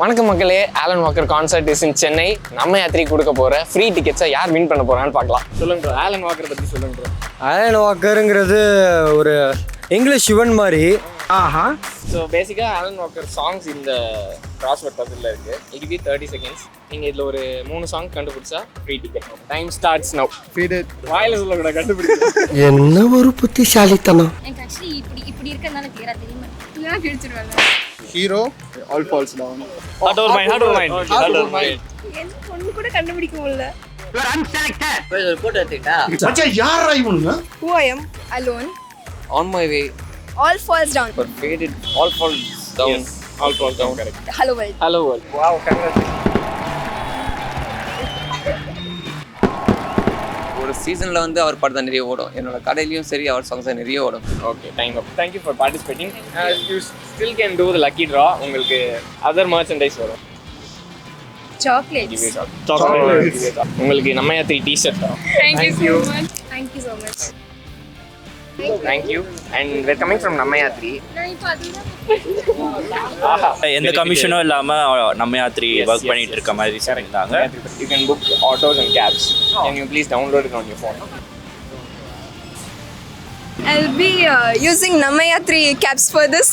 வணக்கம் மக்களே, Alan Walker concert is in Chennai. நம்மயாத்திரி கொடுக்க போகிற ஃப்ரீ டிக்கெட்ஸை யார் வின் பண்ண போகிறான்னு பார்க்கலாம். சொல்லுங்க ப்ரோ, ஆலன் வாக்கரை பற்றி சொல்லுங்க ப்ரோ. ஆலன் வாக்கருங்கிறது ஒரு இங்கிலீஷ் யுவன் மாதிரி. ஸோ பேசிக்காக ஆலன் வாக்கர் சாங்ஸ் இந்த கிராஸ்வேர்ட் பக்கத்தில் இருக்குது. It be 30 seconds. நீங்கள் இதில் ஒரு 3 சாங் கண்டுபிடிச்சா free ticket. Time starts now. வாயில சொல்லக்கூடாது, கண்டுபிடிச்சு. என்ன ஒரு புத்திசாலித்தனம். எனக்கு ஆக்சுவலி இப்படி இருக்கிறதுனால கிளியரா தெரியுமா? கிளியரா கிழிச்சிருவாங்க. Hero all falls down. Heart over mind. எனக்கு ஒண்ணு கூட கண்டுபிடிக்க முடியல. மச்சான் யாரா இவனுங்க? Who I am alone. On my way. All falls down. But faded. All falls down. Yes. All falls down. Correct. Hello world. Hello world. Wow, congratulations. ஒரு சீசனில் வந்து அவர் பாட்டு தான் நிறைய ஓடும். என்னோட கடையிலையும் சரி அவர் சாங்ஸ் நிறைய ஓடும். Okay, time up. Thank you for participating. You still can do the lucky draw. உங்களுக்கு other merchandise வரும். Chocolates. Chocolates. உங்களுக்கு நம்மயாத்திரி t-shirt வரும். Thank you so much. Thank you so much. Thank you. And we're coming from நம்மயாத்திரி. நான் இப்ப அதுதான் எந்த கமிஷனும் இல்லாம நம்மயாத்திரி work பண்ணிட்டு இருக்க மாதிரி இருந்தாங்க. You can book autos and cabs. Can you please download it on your phone? I'll be using Nammayatri cabs for this.